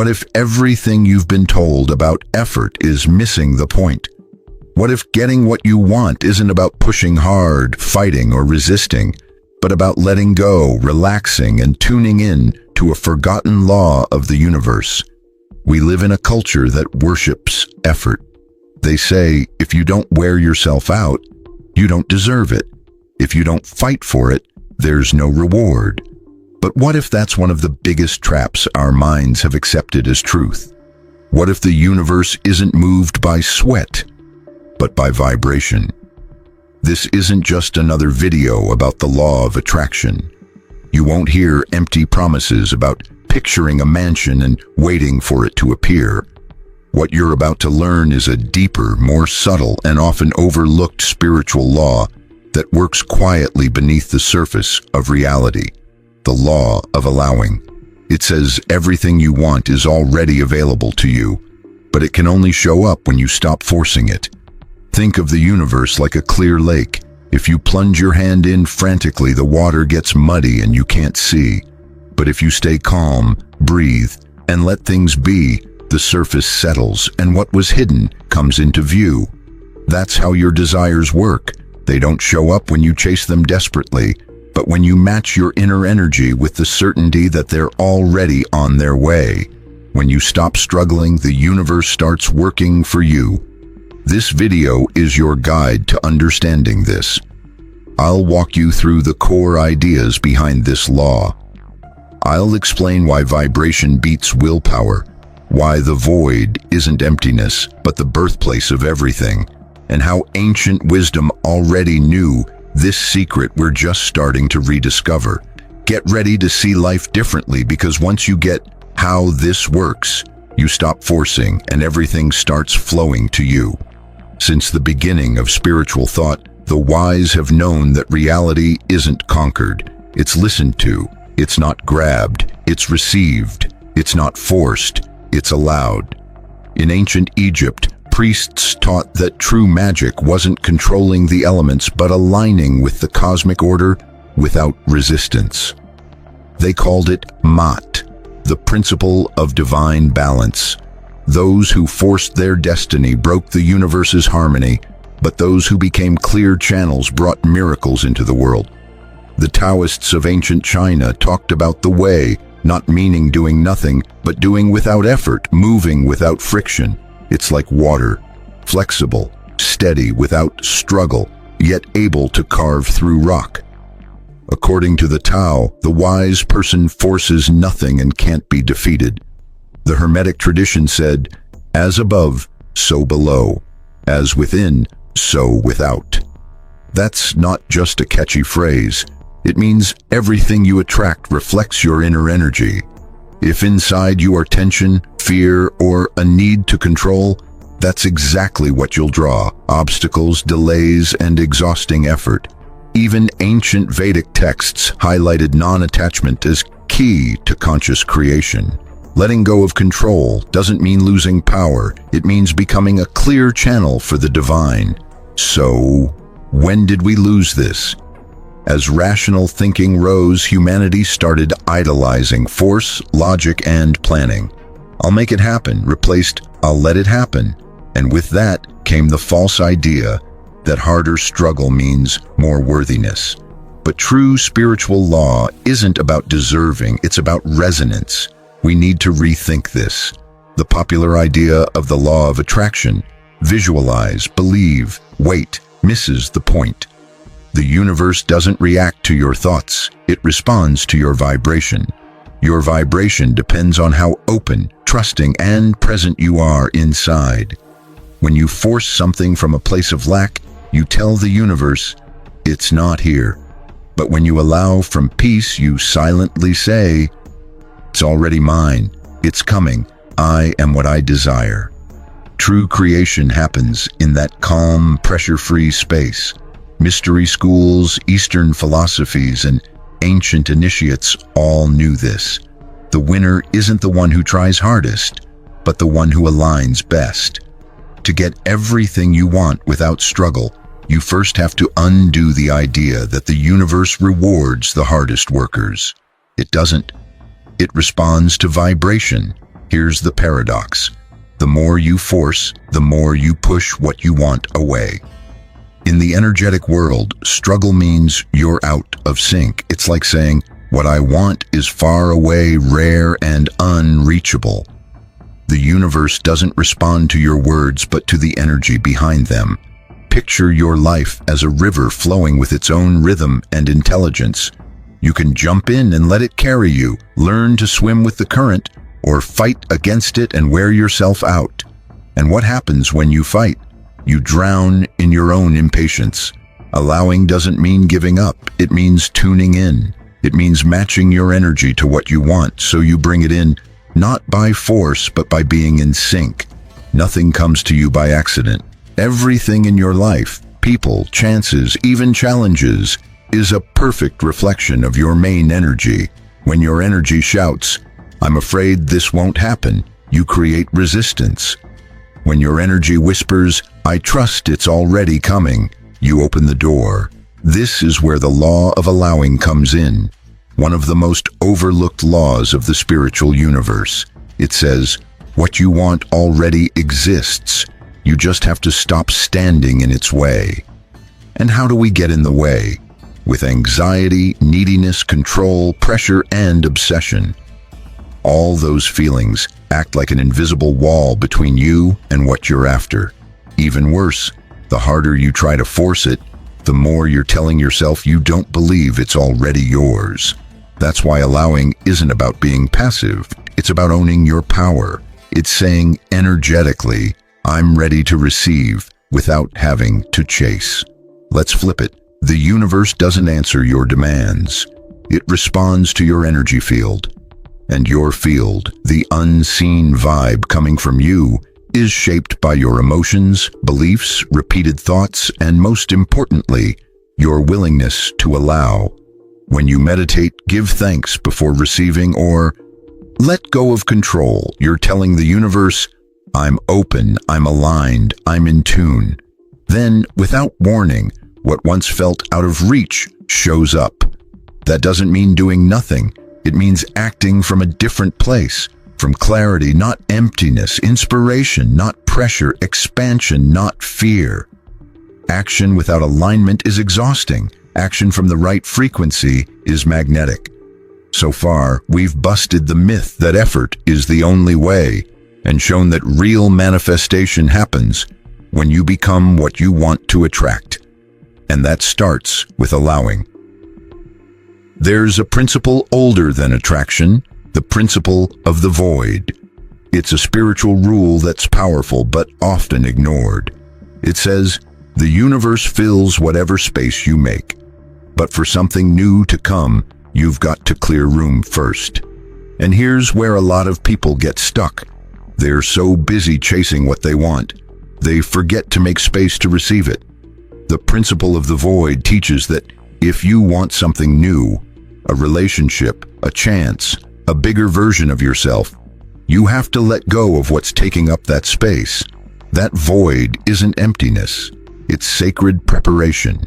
What if everything you've been told about effort is missing the point? What if getting what you want isn't about pushing hard, fighting, or resisting, but about letting go, relaxing, and tuning in to a forgotten law of the universe? We live in a culture that worships effort. They say, if you don't wear yourself out, you don't deserve it. If you don't fight for it, there's no reward. But what if that's one of the biggest traps our minds have accepted as truth? What if the universe isn't moved by sweat, but by vibration? This isn't just another video about the law of attraction. You won't hear empty promises about picturing a mansion and waiting for it to appear. What you're about to learn is a deeper, more subtle, and often overlooked spiritual law that works quietly beneath the surface of reality. The law of allowing. It says everything you want is already available to you, but it can only show up when you stop forcing it. Think of the universe like a clear lake. If you plunge your hand in frantically, the water gets muddy and you can't see. But if you stay calm, breathe, and let things be, the surface settles and what was hidden comes into view. That's how your desires work. They don't show up when you chase them desperately, but when you match your inner energy with the certainty that they're already on their way. When you stop struggling, the universe starts working for you. This video is your guide to understanding this. I'll walk you through the core ideas behind this law. I'll explain why vibration beats willpower, why the void isn't emptiness, but the birthplace of everything, and how ancient wisdom already knew this secret we're just starting to rediscover. Get ready to see life differently, because once you get how this works, you stop forcing and everything starts flowing to you. Since the beginning of spiritual thought, the wise have known that reality isn't conquered. It's listened to. It's not grabbed. It's received. It's not forced. It's allowed. In ancient Egypt, priests taught that true magic wasn't controlling the elements but aligning with the cosmic order without resistance. They called it Mat, the principle of divine balance. Those who forced their destiny broke the universe's harmony, but those who became clear channels brought miracles into the world. The Taoists of ancient China talked about the way, not meaning doing nothing, but doing without effort, moving without friction. It's like water, flexible, steady without struggle, yet able to carve through rock. According to the Tao, the wise person forces nothing and can't be defeated. The Hermetic tradition said, as above, so below, as within, so without. That's not just a catchy phrase. It means everything you attract reflects your inner energy. If inside you are tension, fear, or a need to control, that's exactly what you'll draw: obstacles, delays, and exhausting effort. Even ancient Vedic texts highlighted non-attachment as key to conscious creation. Letting go of control doesn't mean losing power. It means becoming a clear channel for the divine. So, when did we lose this? As rational thinking rose, humanity started idolizing force, logic, and planning. I'll make it happen replaced I'll let it happen. And with that came the false idea that harder struggle means more worthiness. But true spiritual law isn't about deserving, it's about resonance. We need to rethink this. The popular idea of the law of attraction, visualize, believe, wait, misses the point. The universe doesn't react to your thoughts, it responds to your vibration. Your vibration depends on how open, trusting, and present you are inside. When you force something from a place of lack, you tell the universe, it's not here. But when you allow from peace, you silently say, it's already mine, it's coming, I am what I desire. True creation happens in that calm, pressure-free space. Mystery schools, Eastern philosophies, and ancient initiates all knew this. The winner isn't the one who tries hardest, but the one who aligns best. To get everything you want without struggle, you first have to undo the idea that the universe rewards the hardest workers. It doesn't. It responds to vibration. Here's the paradox. The more you force, the more you push what you want away. In the energetic world, struggle means you're out of sync. It's like saying, what I want is far away, rare, and unreachable. The universe doesn't respond to your words, but to the energy behind them. Picture your life as a river flowing with its own rhythm and intelligence. You can jump in and let it carry you, learn to swim with the current, or fight against it and wear yourself out. And what happens when you fight? You drown in your own impatience. Allowing doesn't mean giving up. It means tuning in. It means matching your energy to what you want, so you bring it in, not by force, but by being in sync. Nothing comes to you by accident. Everything in your life, people, chances, even challenges, is a perfect reflection of your main energy. When your energy shouts, I'm afraid this won't happen, you create resistance. When your energy whispers, I trust it's already coming, you open the door. This is where the law of allowing comes in, one of the most overlooked laws of the spiritual universe. It says, what you want already exists. You just have to stop standing in its way. And how do we get in the way? With anxiety, neediness, control, pressure, and obsession. All those feelings act like an invisible wall between you and what you're after. Even worse, the harder you try to force it, the more you're telling yourself you don't believe it's already yours. That's why allowing isn't about being passive. It's about owning your power. It's saying energetically, I'm ready to receive without having to chase. Let's flip it. The universe doesn't answer your demands. It responds to your energy field. And your field, the unseen vibe coming from you, is shaped by your emotions, beliefs, repeated thoughts, and most importantly, your willingness to allow. When you meditate, give thanks before receiving, or let go of control. You're telling the universe, I'm open, I'm aligned, I'm in tune. Then, without warning, what once felt out of reach shows up. That doesn't mean doing nothing. It means acting from a different place, from clarity, not emptiness, inspiration, not pressure, expansion, not fear. Action without alignment is exhausting. Action from the right frequency is magnetic. So far, we've busted the myth that effort is the only way and shown that real manifestation happens when you become what you want to attract. And that starts with allowing. There's a principle older than attraction, the principle of the void. It's a spiritual rule that's powerful but often ignored. It says, the universe fills whatever space you make. But for something new to come, you've got to clear room first. And here's where a lot of people get stuck. They're so busy chasing what they want, they forget to make space to receive it. The principle of the void teaches that if you want something new, a relationship, a chance, a bigger version of yourself, you have to let go of what's taking up that space. That void isn't emptiness, it's sacred preparation.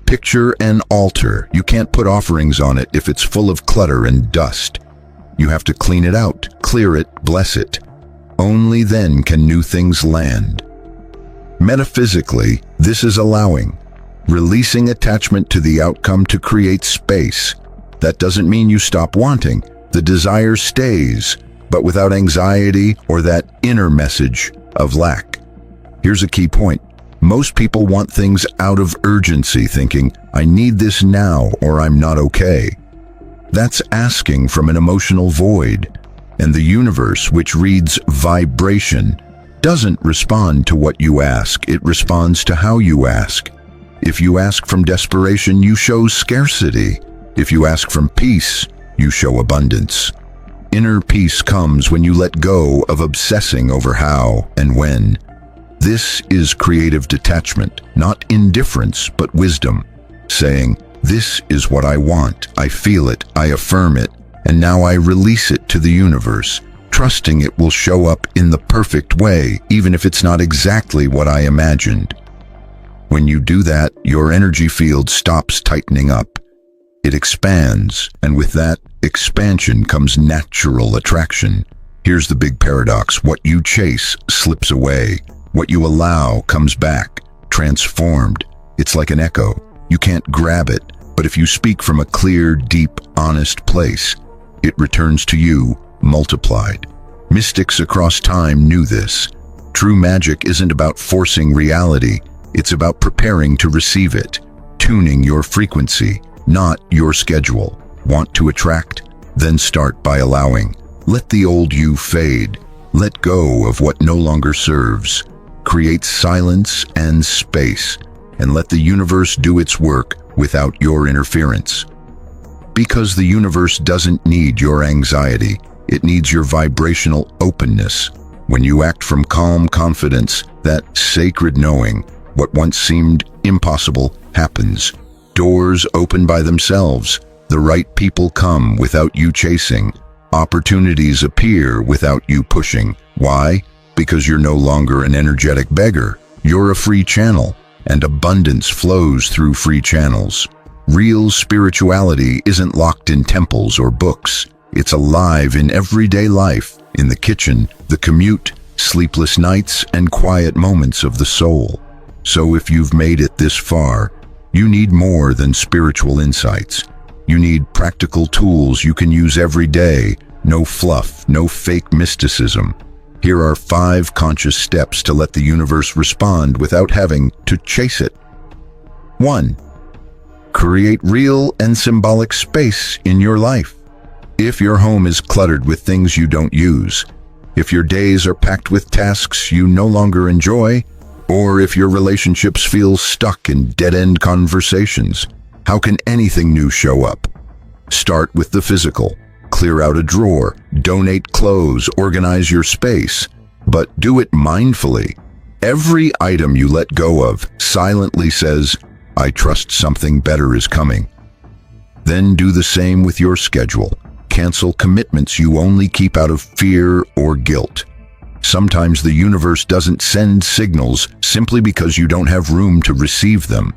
Picture an altar. You can't put offerings on it if it's full of clutter and dust. You have to clean it out, clear it, bless it. Only then can new things land. Metaphysically, this is allowing, releasing attachment to the outcome to create space. That doesn't mean you stop wanting. The desire stays, but without anxiety or that inner message of lack. Here's a key point. Most people want things out of urgency, thinking, I need this now or I'm not okay. That's asking from an emotional void. And the universe, which reads vibration, doesn't respond to what you ask. It responds to how you ask. If you ask from desperation, you show scarcity. If you ask from peace, you show abundance. Inner peace comes when you let go of obsessing over how and when. This is creative detachment, not indifference, but wisdom, saying, this is what I want, I feel it, I affirm it, and now I release it to the universe, trusting it will show up in the perfect way, even if it's not exactly what I imagined. When you do that, your energy field stops tightening up. It expands, and with that expansion comes natural attraction. Here's the big paradox. What you chase slips away. What you allow comes back, transformed. It's like an echo. You can't grab it, but if you speak from a clear, deep, honest place, it returns to you, multiplied. Mystics across time knew this. True magic isn't about forcing reality. It's about preparing to receive it, tuning your frequency, not your schedule. Want to attract? Then start by allowing. Let the old you fade. Let go of what no longer serves. Create silence and space, and let the universe do its work without your interference. Because the universe doesn't need your anxiety, it needs your vibrational openness. When you act from calm confidence, that sacred knowing, what once seemed impossible happens. Doors open by themselves. The right people come without you chasing. Opportunities appear without you pushing. Why? Because you're no longer an energetic beggar. You're a free channel, and abundance flows through free channels. Real spirituality isn't locked in temples or books. It's alive in everyday life, in the kitchen, the commute, sleepless nights, and quiet moments of the soul. So if you've made it this far, you need more than spiritual insights. You need practical tools you can use every day. No fluff, no fake mysticism. Here are 5 conscious steps to let the universe respond without having to chase it. 1. Create real and symbolic space in your life. If your home is cluttered with things you don't use, if your days are packed with tasks you no longer enjoy, or if your relationships feel stuck in dead-end conversations, how can anything new show up? Start with the physical. Clear out a drawer, donate clothes, organize your space, but do it mindfully. Every item you let go of silently says, I trust something better is coming. Then do the same with your schedule. Cancel commitments you only keep out of fear or guilt. Sometimes the universe doesn't send signals simply because you don't have room to receive them.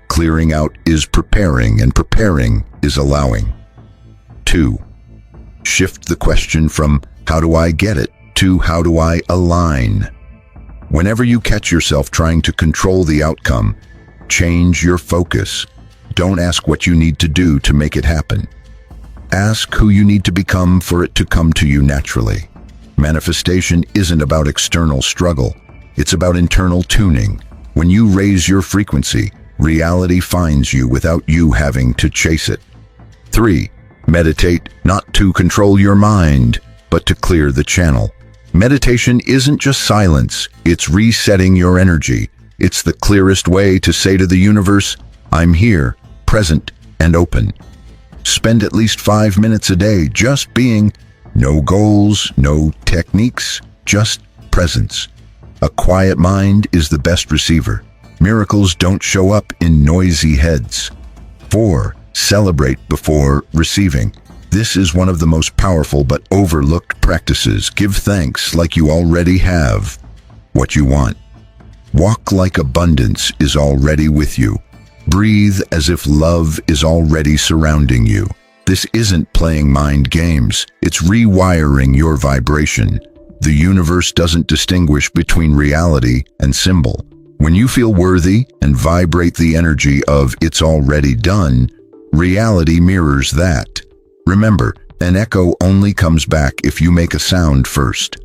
Clearing out is preparing, and preparing is allowing. 2. Shift the question from how do I get it to how do I align. Whenever you catch yourself trying to control the outcome, change your focus. Don't ask what you need to do to make it happen. Ask who you need to become for it to come to you naturally. Manifestation isn't about external struggle. It's about internal tuning. When you raise your frequency, reality finds you without you having to chase it. 3. Meditate, not to control your mind, but to clear the channel. Meditation isn't just silence, it's resetting your energy. It's the clearest way to say to the universe, I'm here, present, and open. Spend at least 5 minutes a day just being. No goals, no techniques, just presence. A quiet mind is the best receiver. Miracles don't show up in noisy heads. 4. Celebrate before receiving. This is one of the most powerful but overlooked practices. Give thanks like you already have what you want. Walk like abundance is already with you. Breathe as if love is already surrounding you. This isn't playing mind games, it's rewiring your vibration. The universe doesn't distinguish between reality and symbol. When you feel worthy and vibrate the energy of it's already done, reality mirrors that. Remember, an echo only comes back if you make a sound first.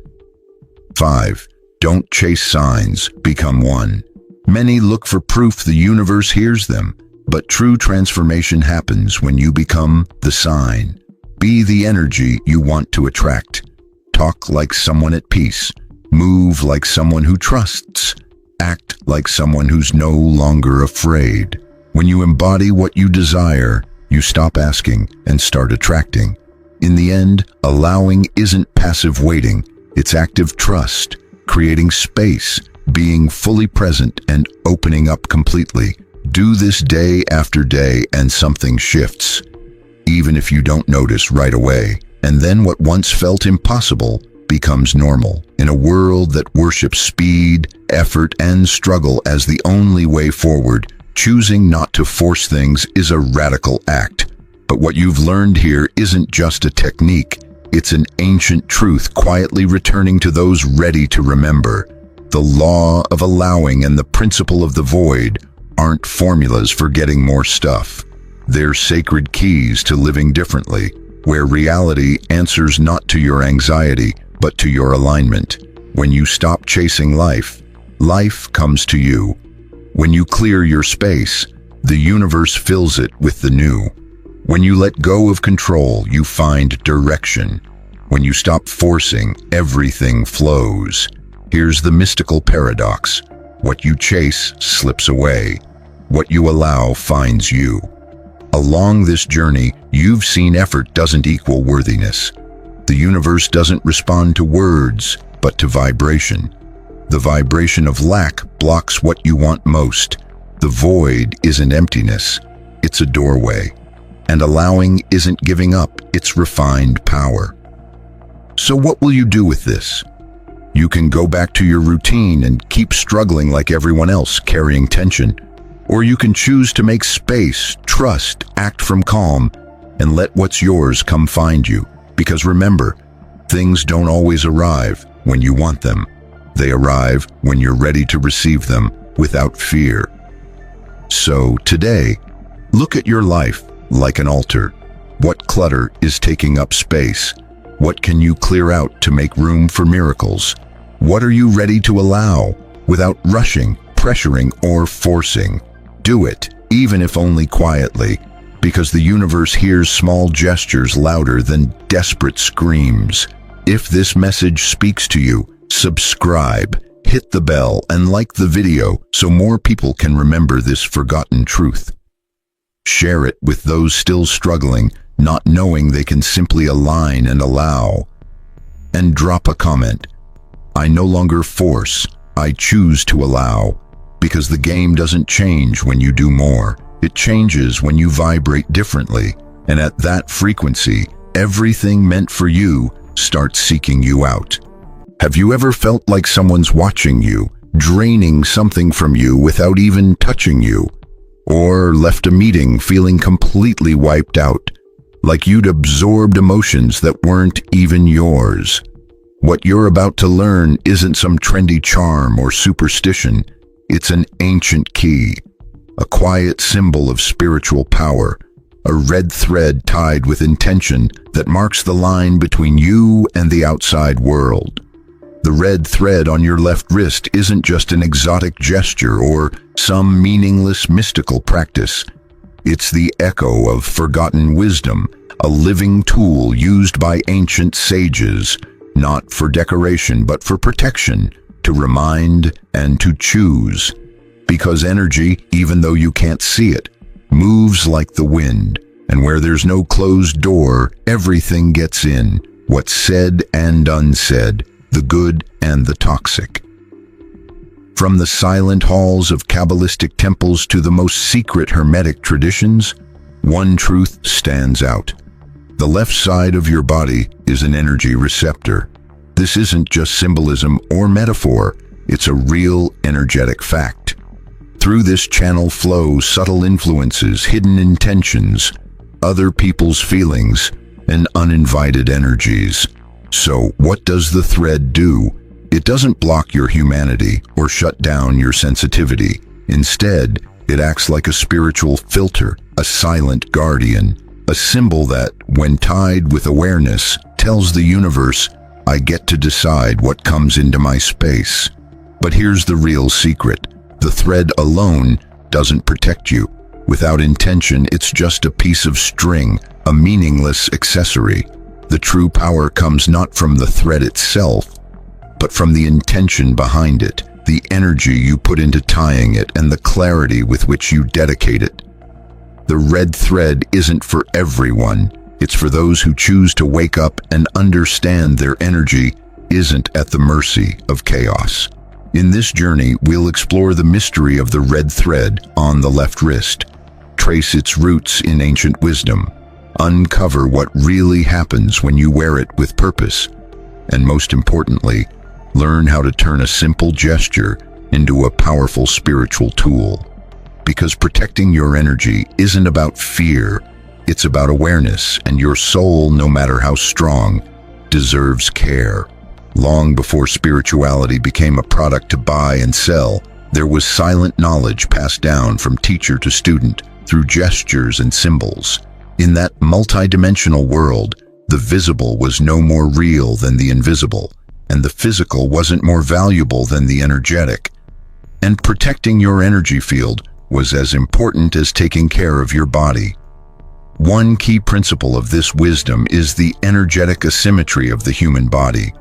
5. Don't chase signs, become one. Many look for proof the universe hears them, but true transformation happens when you become the sign. Be the energy you want to attract. Talk like someone at peace. Move like someone who trusts. Act like someone who's no longer afraid. When you embody what you desire, you stop asking and start attracting. In the end, allowing isn't passive waiting, it's active trust, creating space, being fully present and opening up completely. Do this day after day and something shifts, even if you don't notice right away. And then what once felt impossible becomes normal. In a world that worships speed, effort, and struggle as the only way forward, choosing not to force things is a radical act. But what you've learned here isn't just a technique, It's an ancient truth quietly returning to those ready to remember. The law of allowing and the principle of the void aren't formulas for getting more stuff. They're sacred keys to living differently, where reality answers not to your anxiety, but to your alignment. When you stop chasing life, life comes to you. When you clear your space, the universe fills it with the new. When you let go of control, you find direction. When you stop forcing, everything flows. Here's the mystical paradox. What you chase slips away. What you allow finds you. Along this journey, you've seen effort doesn't equal worthiness. The universe doesn't respond to words, but to vibration. The vibration of lack blocks what you want most. The void isn't emptiness, it's a doorway. And allowing isn't giving up, it's refined power. So what will you do with this? You can go back to your routine and keep struggling like everyone else, carrying tension. Or you can choose to make space, trust, act from calm, and let what's yours come find you. Because remember, things don't always arrive when you want them. They arrive when you're ready to receive them without fear. So today, look at your life like an altar. What clutter is taking up space? What can you clear out to make room for miracles? What are you ready to allow without rushing, pressuring, or forcing? Do it, even if only quietly, because the universe hears small gestures louder than desperate screams. If this message speaks to you, subscribe, hit the bell, and like the video so more people can remember this forgotten truth. Share it with those still struggling, not knowing they can simply align and allow. And drop a comment. I no longer force, I choose to allow. Because the game doesn't change when you do more. It changes when you vibrate differently. And at that frequency, everything meant for you starts seeking you out. Have you ever felt like someone's watching you, draining something from you without even touching you? Or left a meeting feeling completely wiped out, like you'd absorbed emotions that weren't even yours? What you're about to learn isn't some trendy charm or superstition. It's an ancient key, a quiet symbol of spiritual power, a red thread tied with intention that marks the line between you and the outside world. The red thread on your left wrist isn't just an exotic gesture or some meaningless mystical practice. It's the echo of forgotten wisdom, a living tool used by ancient sages, not for decoration but for protection, to remind and to choose. Because energy, even though you can't see it, moves like the wind, and where there's no closed door, everything gets in, what's said and unsaid, the good and the toxic. From the silent halls of Kabbalistic temples to the most secret Hermetic traditions, one truth stands out. The left side of your body is an energy receptor. This isn't just symbolism or metaphor, it's a real energetic fact. Through this channel flow subtle influences, hidden intentions, other people's feelings, and uninvited energies. So what does the thread do? It doesn't block your humanity or shut down your sensitivity. Instead, it acts like a spiritual filter, a silent guardian, a symbol that, when tied with awareness, tells the universe, I get to decide what comes into my space. But here's the real secret. The thread alone doesn't protect you. Without intention, it's just a piece of string, a meaningless accessory. The true power comes not from the thread itself, but from the intention behind it, the energy you put into tying it, and the clarity with which you dedicate it. The red thread isn't for everyone. It's for those who choose to wake up and understand their energy isn't at the mercy of chaos. In this journey, we'll explore the mystery of the red thread on the left wrist, trace its roots in ancient wisdom, uncover what really happens when you wear it with purpose, and most importantly, learn how to turn a simple gesture into a powerful spiritual tool. Because protecting your energy isn't about fear, it's about awareness, and your soul, no matter how strong, deserves care. Long before spirituality became a product to buy and sell, there was silent knowledge passed down from teacher to student through gestures and symbols. In that multidimensional world, the visible was no more real than the invisible, and the physical wasn't more valuable than the energetic. And protecting your energy field was as important as taking care of your body. One key principle of this wisdom is the energetic asymmetry of the human body.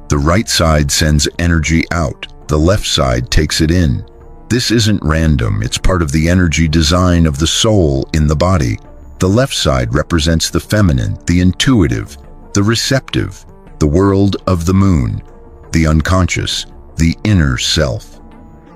The right side sends energy out, the left side takes it in. This isn't random, it's part of the energy design of the soul in the body. The left side represents the feminine, the intuitive, the receptive, the world of the moon, the unconscious, the inner self.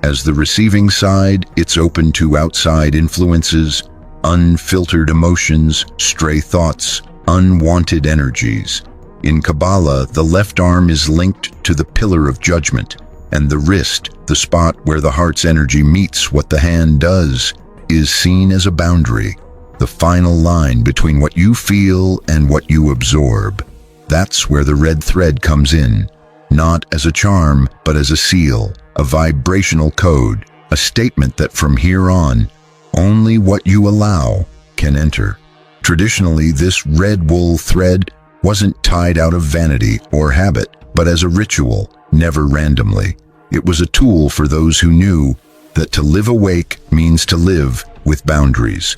As the receiving side, it's open to outside influences, unfiltered emotions, stray thoughts, unwanted energies. In Kabbalah, the left arm is linked to the pillar of judgment, and the wrist, the spot where the heart's energy meets what the hand does, is seen as a boundary, the final line between what you feel and what you absorb. That's where the red thread comes in, not as a charm, but as a seal, a vibrational code, a statement that from here on, only what you allow can enter. Traditionally, this red wool thread wasn't tied out of vanity or habit, but as a ritual, never randomly. It was a tool for those who knew that to live awake means to live with boundaries.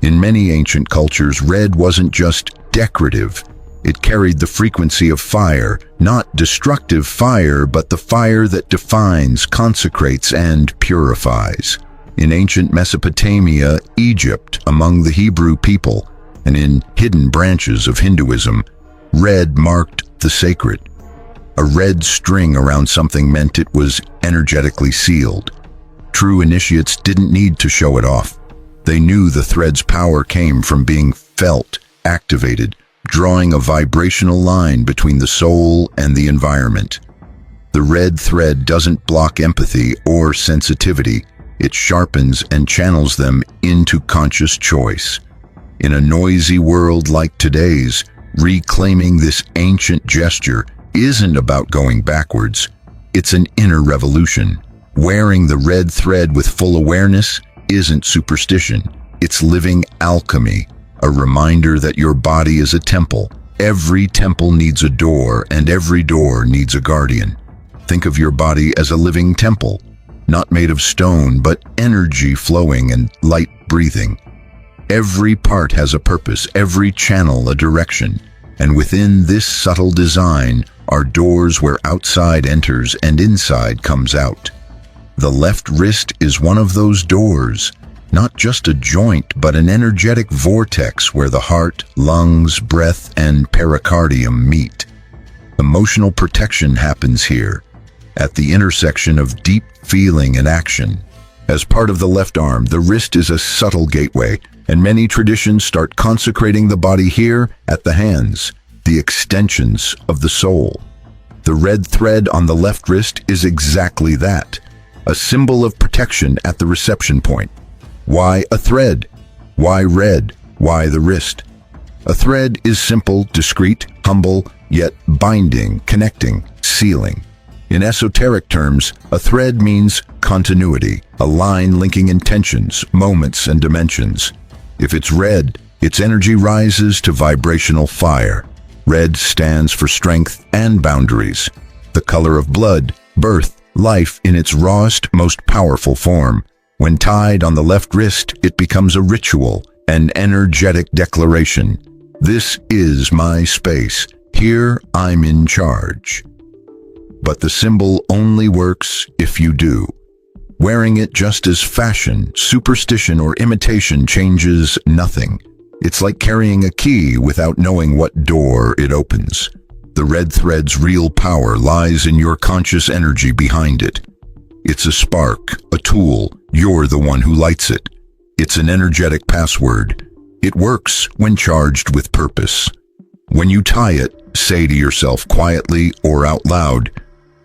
In many ancient cultures, red wasn't just decorative. It carried the frequency of fire, not destructive fire, but the fire that defines, consecrates, and purifies. In ancient Mesopotamia, Egypt, among the Hebrew people, and in hidden branches of Hinduism, red marked the sacred. A red string around something meant it was energetically sealed. True initiates didn't need to show it off. They knew the thread's power came from being felt, activated, drawing a vibrational line between the soul and the environment. The red thread doesn't block empathy or sensitivity. It sharpens and channels them into conscious choice. In a noisy world like today's, reclaiming this ancient gesture isn't about going backwards. It's an inner revolution. Wearing the red thread with full awareness isn't superstition. It's living alchemy, a reminder that your body is a temple. Every temple needs a door, and every door needs a guardian. Think of your body as a living temple, not made of stone, but energy flowing and light breathing. Every part has a purpose, every channel a direction, and within this subtle design are doors where outside enters and inside comes out. The left wrist is one of those doors, not just a joint, but an energetic vortex where the heart, lungs, breath, and pericardium meet. Emotional protection happens here, at the intersection of deep feeling and action. As part of the left arm, the wrist is a subtle gateway, and many traditions start consecrating the body here at the hands, the extensions of the soul. The red thread on the left wrist is exactly that, a symbol of protection at the reception point. Why a thread? Why red? Why the wrist? A thread is simple, discreet, humble, yet binding, connecting, sealing. In esoteric terms, a thread means continuity, a line linking intentions, moments, and dimensions. If it's red, its energy rises to vibrational fire. Red stands for strength and boundaries, the color of blood, birth, life in its rawest, most powerful form. When tied on the left wrist, it becomes a ritual, an energetic declaration. This is my space. Here I'm in charge. But the symbol only works if you do. Wearing it just as fashion, superstition, or imitation changes nothing. It's like carrying a key without knowing what door it opens. The red thread's real power lies in your conscious energy behind it. It's a spark, a tool. You're the one who lights it. It's an energetic password. It works when charged with purpose. When you tie it, say to yourself quietly or out loud,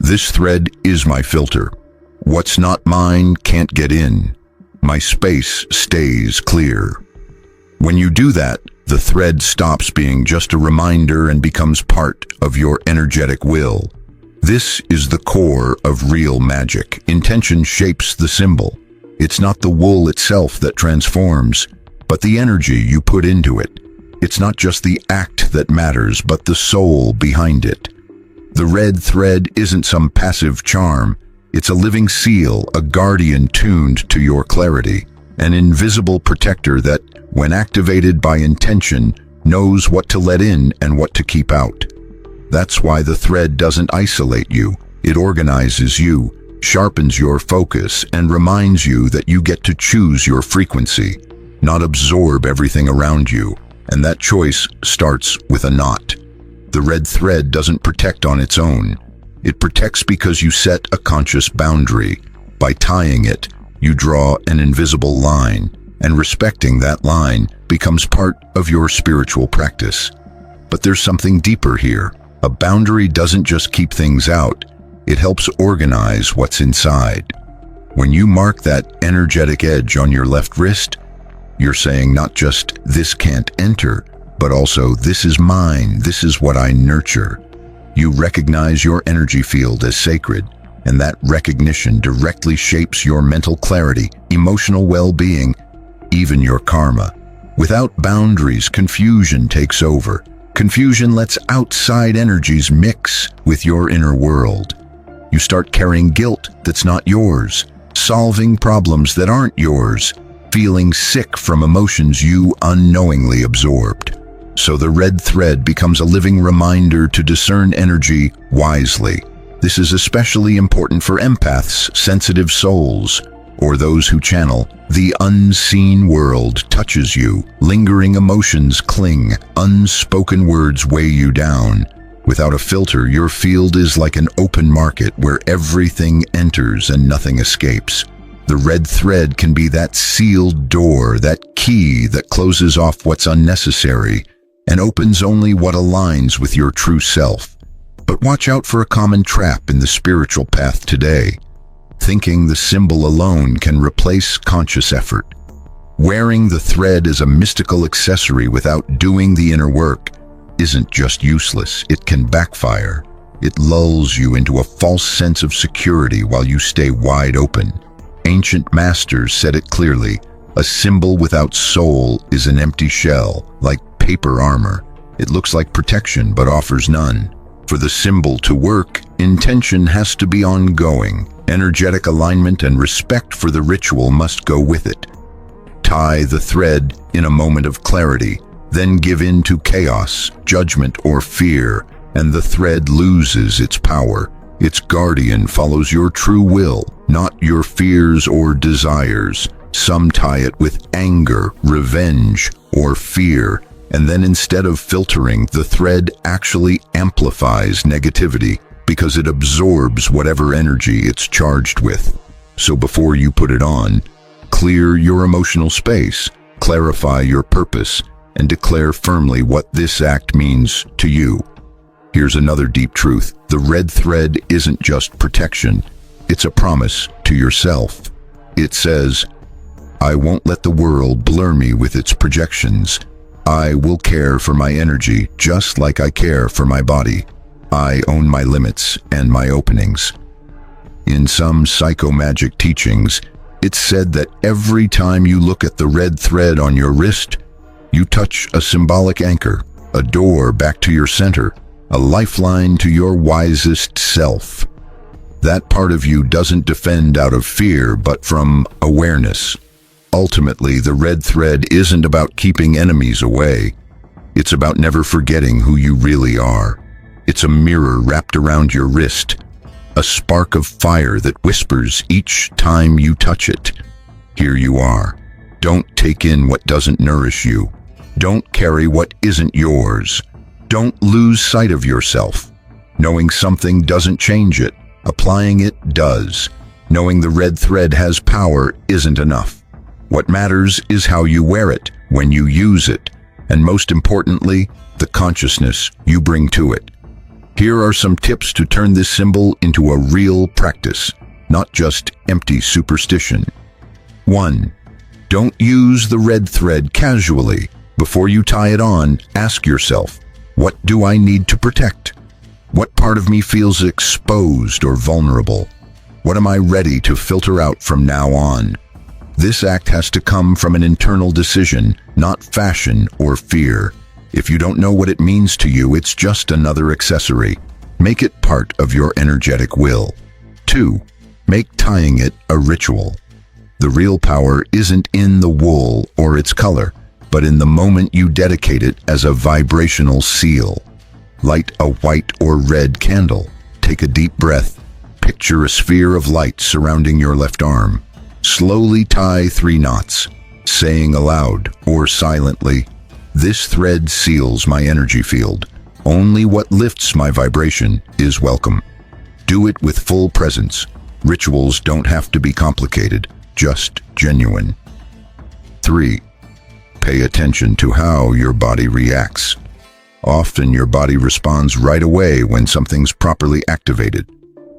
"This thread is my filter. What's not mine can't get in. My space stays clear." When you do that, The thread stops being just a reminder and becomes part of your energetic will. This is the core of real magic. Intention shapes the symbol. It's not the wool itself that transforms, but the energy you put into it. It's not just the act that matters, but the soul behind it. The red thread isn't some passive charm. It's a living seal, a guardian tuned to your clarity, an invisible protector that, when activated by intention, knows what to let in and what to keep out. That's why the thread doesn't isolate you. It organizes you, sharpens your focus, and reminds you that you get to choose your frequency, not absorb everything around you. And that choice starts with a knot. The red thread doesn't protect on its own. It protects because you set a conscious boundary. By tying it, you draw an invisible line, and respecting that line becomes part of your spiritual practice. But there's something deeper here. A boundary doesn't just keep things out, it helps organize what's inside. When you mark that energetic edge on your left wrist, you're saying not just, "This can't enter," but also, "This is mine, this is what I nurture." You recognize your energy field as sacred, and that recognition directly shapes your mental clarity, emotional well-being, even your karma. Without boundaries, confusion takes over. Confusion lets outside energies mix with your inner world. You start carrying guilt that's not yours, solving problems that aren't yours, feeling sick from emotions you unknowingly absorbed. So the red thread becomes a living reminder to discern energy wisely. This is especially important for empaths, sensitive souls, or those who channel. The unseen world touches you, lingering emotions cling, unspoken words weigh you down. Without a filter, your field is like an open market where everything enters and nothing escapes. The red thread can be that sealed door, that key that closes off what's unnecessary and opens only what aligns with your true self. But watch out for a common trap in the spiritual path today. Thinking the symbol alone can replace conscious effort. Wearing the thread as a mystical accessory without doing the inner work isn't just useless, it can backfire. It lulls you into a false sense of security while you stay wide open. Ancient masters said it clearly, a symbol without soul is an empty shell, like paper armor. It looks like protection but offers none. For the symbol to work, intention has to be ongoing. Energetic alignment and respect for the ritual must go with it. Tie the thread in a moment of clarity, then give in to chaos, judgment, or fear, and the thread loses its power. Its guardian follows your true will, not your fears or desires. Some tie it with anger, revenge, or fear, and then instead of filtering, the thread actually amplifies negativity because it absorbs whatever energy it's charged with. So before you put it on, clear your emotional space, clarify your purpose, and declare firmly what this act means to you. Here's another deep truth. The red thread isn't just protection, it's a promise to yourself. It says, "I won't let the world blur me with its projections. I will care for my energy just like I care for my body. I own my limits and my openings." In some psychomagic teachings, it's said that every time you look at the red thread on your wrist, you touch a symbolic anchor, a door back to your center, a lifeline to your wisest self. That part of you doesn't defend out of fear, but from awareness. Ultimately, the red thread isn't about keeping enemies away. It's about never forgetting who you really are. It's a mirror wrapped around your wrist, a spark of fire that whispers each time you touch it. Here you are. Don't take in what doesn't nourish you. Don't carry what isn't yours. Don't lose sight of yourself. Knowing something doesn't change it. Applying it does. Knowing the red thread has power isn't enough. What matters is how you wear it, when you use it, and most importantly, the consciousness you bring to it. Here are some tips to turn this symbol into a real practice, not just empty superstition. 1. Don't use the red thread casually. Before you tie it on, ask yourself, what do I need to protect? What part of me feels exposed or vulnerable? What am I ready to filter out from now on? This act has to come from an internal decision, not fashion or fear. If you don't know what it means to you, it's just another accessory. Make it part of your energetic will. 2. Make tying it a ritual. The real power isn't in the wool or its color, but in the moment you dedicate it as a vibrational seal. Light a white or red candle. Take a deep breath. Picture a sphere of light surrounding your left arm. Slowly tie 3 knots, saying aloud or silently, "This thread seals my energy field. Only what lifts my vibration is welcome." Do it with full presence. Rituals don't have to be complicated, just genuine. 3. Pay attention to how your body reacts. Often your body responds right away when something's properly activated.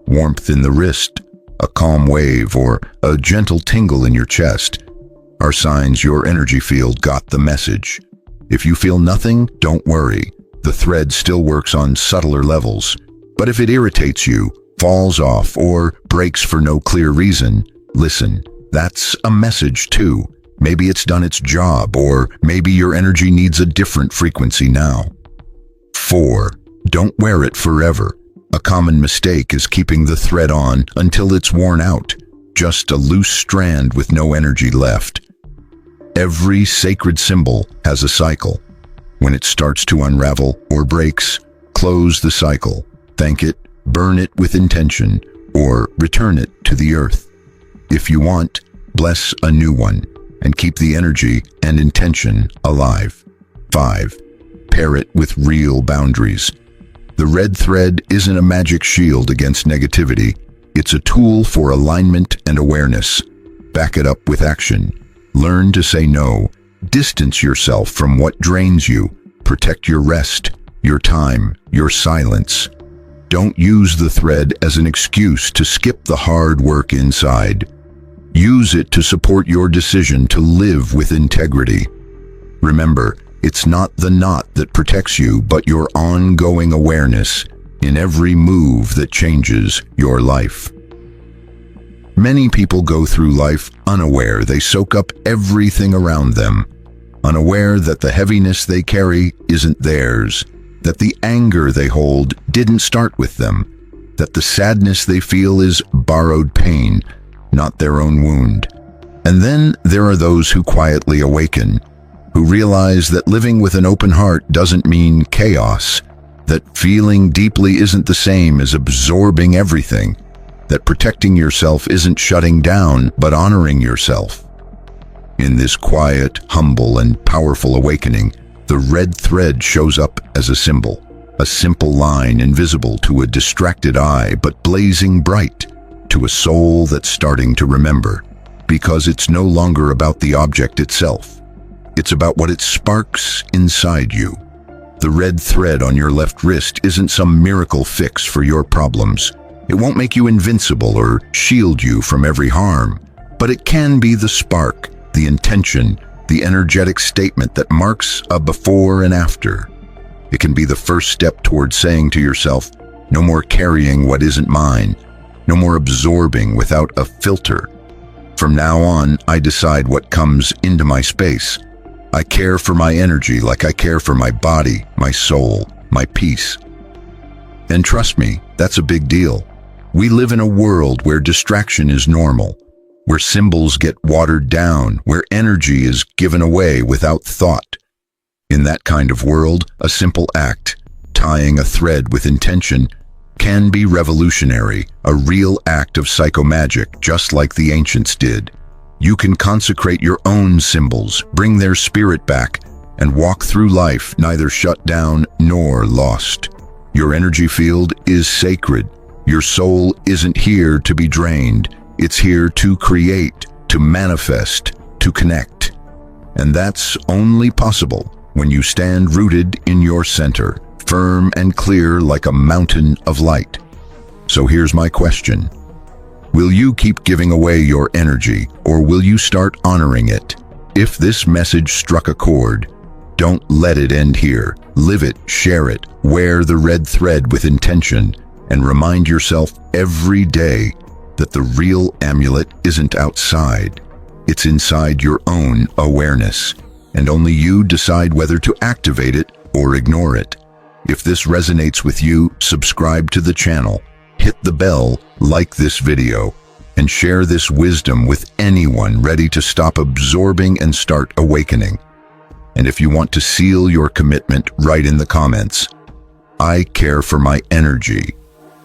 Warmth in the wrist, a calm wave, or a gentle tingle in your chest are signs your energy field got the message. If you feel nothing, don't worry. The thread still works on subtler levels. But if it irritates you, falls off, or breaks for no clear reason, listen. That's a message too. Maybe it's done its job, or maybe your energy needs a different frequency now. 4. Don't wear it forever. A common mistake is keeping the thread on until it's worn out, just a loose strand with no energy left. Every sacred symbol has a cycle. When it starts to unravel or breaks, close the cycle, thank it, burn it with intention, or return it to the earth. If you want, bless a new one, and keep the energy and intention alive. 5. Pair it with real boundaries. The red thread isn't a magic shield against negativity. It's a tool for alignment and awareness. Back it up with action. Learn to say no. Distance yourself from what drains you. Protect your rest, your time, your silence. Don't use the thread as an excuse to skip the hard work inside. Use it to support your decision to live with integrity. Remember, it's not the knot that protects you, but your ongoing awareness in every move that changes your life. Many people go through life unaware. They soak up everything around them, unaware that the heaviness they carry isn't theirs, that the anger they hold didn't start with them, that the sadness they feel is borrowed pain, not their own wound. And then there are those who quietly awaken, who realize that living with an open heart doesn't mean chaos, that feeling deeply isn't the same as absorbing everything, that protecting yourself isn't shutting down but honoring yourself. In this quiet, humble, and powerful awakening, the red thread shows up as a symbol, a simple line invisible to a distracted eye but blazing bright to a soul that's starting to remember, because it's no longer about the object itself. It's about what it sparks inside you. The red thread on your left wrist isn't some miracle fix for your problems. It won't make you invincible or shield you from every harm, but it can be the spark, the intention, the energetic statement that marks a before and after. It can be the first step towards saying to yourself, no more carrying what isn't mine, no more absorbing without a filter. From now on, I decide what comes into my space. I care for my energy like I care for my body, my soul, my peace. And trust me, that's a big deal. We live in a world where distraction is normal, where symbols get watered down, where energy is given away without thought. In that kind of world, a simple act, tying a thread with intention, can be revolutionary, a real act of psychomagic, just like the ancients did. You can consecrate your own symbols, bring their spirit back, and walk through life neither shut down nor lost. Your energy field is sacred. Your soul isn't here to be drained. It's here to create, to manifest, to connect. And that's only possible when you stand rooted in your center, firm and clear like a mountain of light. So here's my question. Will you keep giving away your energy, or will you start honoring it? If this message struck a chord, Don't let it end here. Live it, share it, wear the red thread with intention, and remind yourself every day that the real amulet isn't outside. It's inside your own awareness, and only you decide whether to activate it or ignore it. If this resonates with you, subscribe to the channel, hit the bell, like this video, and share this wisdom with anyone ready to stop absorbing and start awakening. And if you want to seal your commitment, write in the comments, "I care for my energy.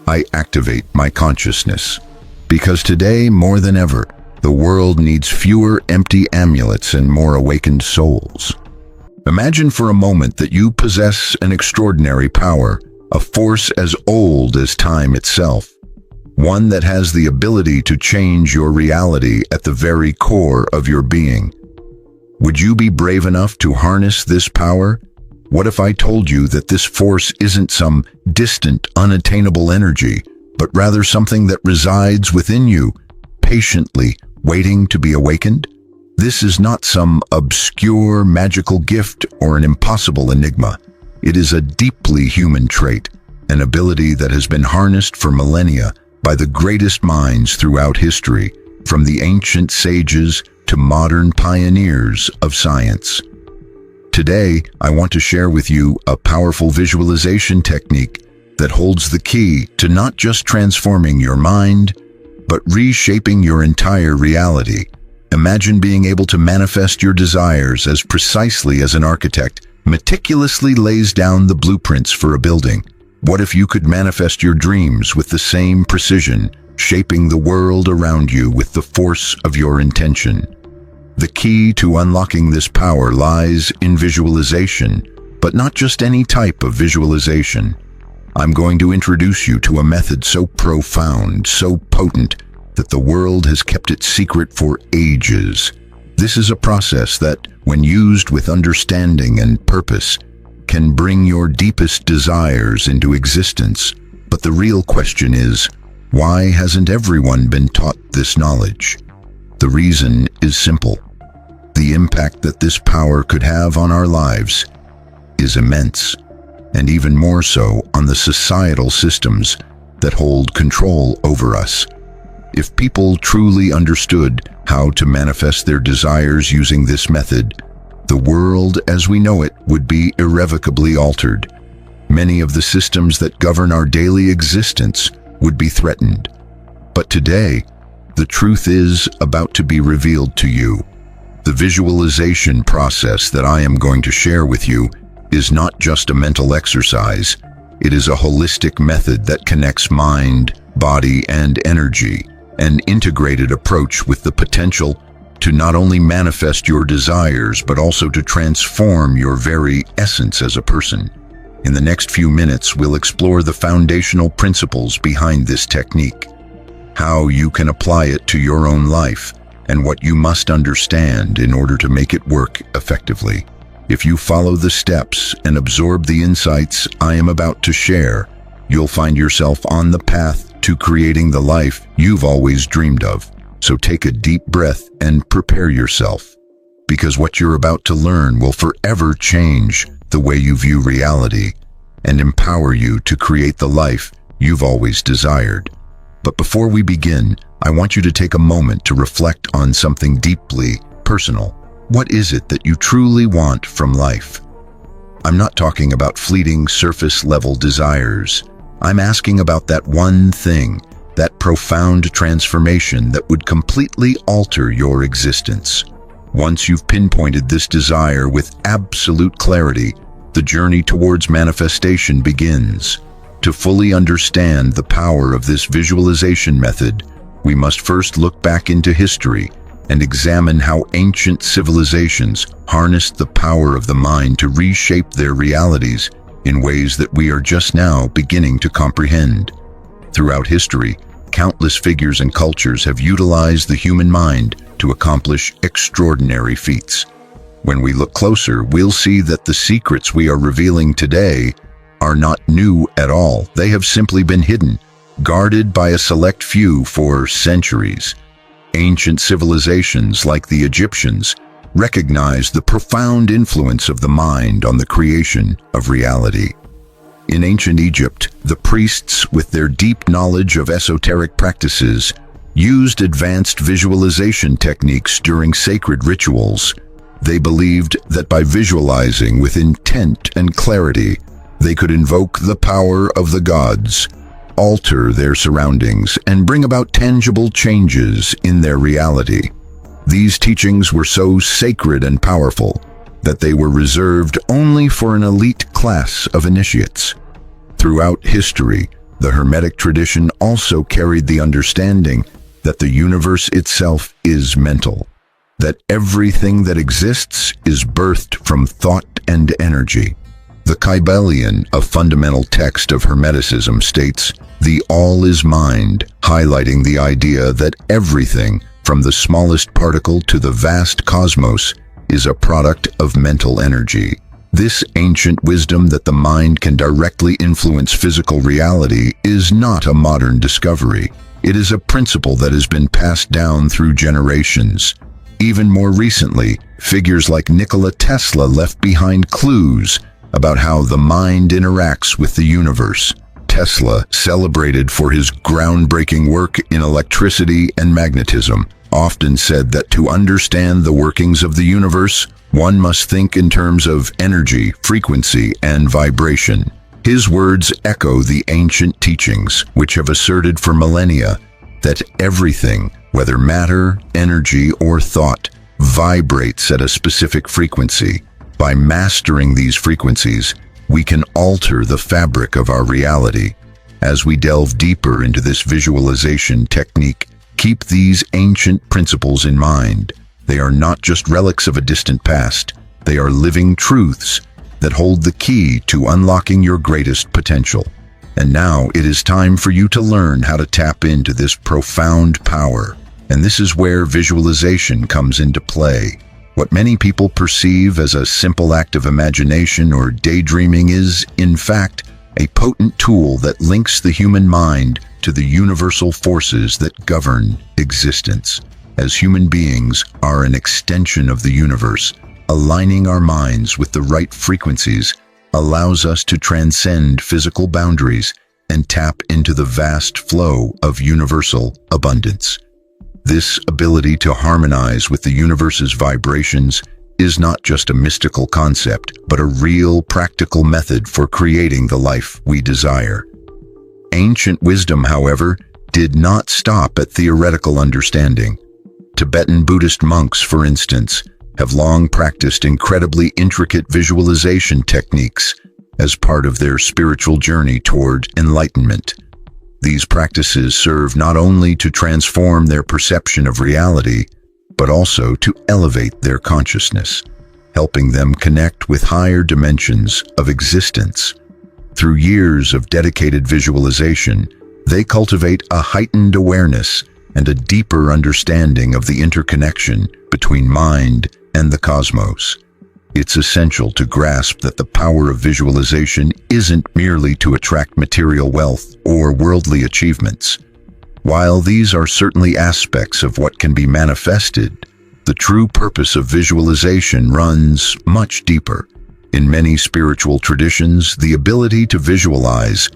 I activate my consciousness." Because today, more than ever, the world needs fewer empty amulets and more awakened souls. Imagine for a moment that you possess an extraordinary power, a force as old as time itself, one that has the ability to change your reality at the very core of your being. Would you be brave enough to harness this power? What if I told you that this force isn't some distant, unattainable energy, but rather something that resides within you, patiently waiting to be awakened? This is not some obscure magical gift or an impossible enigma. It is a deeply human trait, an ability that has been harnessed for millennia by the greatest minds throughout history, from the ancient sages to modern pioneers of science. Today, I want to share with you a powerful visualization technique that holds the key to not just transforming your mind, but reshaping your entire reality. Imagine being able to manifest your desires as precisely as an architect meticulously lays down the blueprints for a building. What if you could manifest your dreams with the same precision, shaping the world around you with the force of your intention? The key to unlocking this power lies in visualization, but not just any type of visualization. I'm going to introduce you to a method so profound, so potent, that the world has kept it secret for ages. This is a process that, when used with understanding and purpose, can bring your deepest desires into existence. But the real question is, why hasn't everyone been taught this knowledge? The reason is simple. The impact that this power could have on our lives is immense, and even more so on the societal systems that hold control over us. If people truly understood how to manifest their desires using this method, the world as we know it would be irrevocably altered. Many of the systems that govern our daily existence would be threatened. But today, the truth is about to be revealed to you. The visualization process that I am going to share with you is not just a mental exercise. It is a holistic method that connects mind, body, and energy, an integrated approach with the potential to not only manifest your desires, but also to transform your very essence as a person. In the next few minutes, we'll explore the foundational principles behind this technique, how you can apply it to your own life, and what you must understand in order to make it work effectively. If you follow the steps and absorb the insights I am about to share, you'll find yourself on the path to creating the life you've always dreamed of. So take a deep breath and prepare yourself, because what you're about to learn will forever change the way you view reality and empower you to create the life you've always desired. But before we begin, I want you to take a moment to reflect on something deeply personal. What is it that you truly want from life? I'm not talking about fleeting surface-level desires. I'm asking about that one thing, that profound transformation that would completely alter your existence. Once you've pinpointed this desire with absolute clarity, the journey towards manifestation begins. To fully understand the power of this visualization method, we must first look back into history and examine how ancient civilizations harnessed the power of the mind to reshape their realities in ways that we are just now beginning to comprehend. Throughout history, countless figures and cultures have utilized the human mind to accomplish extraordinary feats. When we look closer, we'll see that the secrets we are revealing today are not new at all. They have simply been hidden, guarded by a select few for centuries. Ancient civilizations like the Egyptians recognize the profound influence of the mind on the creation of reality. In ancient Egypt, the priests, with their deep knowledge of esoteric practices, used advanced visualization techniques during sacred rituals. They believed that by visualizing with intent and clarity, they could invoke the power of the gods, alter their surroundings, and bring about tangible changes in their reality. These teachings were so sacred and powerful that they were reserved only for an elite class of initiates. Throughout history, the Hermetic tradition also carried the understanding that the universe itself is mental, that everything that exists is birthed from thought and energy. The Kybalion, a fundamental text of Hermeticism, states, "The all is mind," highlighting the idea that everything, from the smallest particle to the vast cosmos, is a product of mental energy. This ancient wisdom that the mind can directly influence physical reality is not a modern discovery. It is a principle that has been passed down through generations. Even more recently, figures like Nikola Tesla left behind clues about how the mind interacts with the universe. Tesla, celebrated for his groundbreaking work in electricity and magnetism, often said that to understand the workings of the universe, one must think in terms of energy, frequency, and vibration. His words echo the ancient teachings, which have asserted for millennia that everything, whether matter, energy, or thought, vibrates at a specific frequency. By mastering these frequencies, we can alter the fabric of our reality. As we delve deeper into this visualization technique, keep these ancient principles in mind. They are not just relics of a distant past. They are living truths that hold the key to unlocking your greatest potential. And now it is time for you to learn how to tap into this profound power. And this is where visualization comes into play. What many people perceive as a simple act of imagination or daydreaming is, in fact, a potent tool that links the human mind to the universal forces that govern existence. As human beings are an extension of the universe, aligning our minds with the right frequencies allows us to transcend physical boundaries and tap into the vast flow of universal abundance. This ability to harmonize with the universe's vibrations is not just a mystical concept, but a real practical method for creating the life we desire. Ancient wisdom, however, did not stop at theoretical understanding. Tibetan Buddhist monks, for instance, have long practiced incredibly intricate visualization techniques as part of their spiritual journey toward enlightenment. These practices serve not only to transform their perception of reality, but also to elevate their consciousness, helping them connect with higher dimensions of existence. Through years of dedicated visualization, they cultivate a heightened awareness and a deeper understanding of the interconnection between mind and the cosmos. It's essential to grasp that the power of visualization isn't merely to attract material wealth or worldly achievements. While these are certainly aspects of what can be manifested, the true purpose of visualization runs much deeper. In many spiritual traditions, the ability to visualize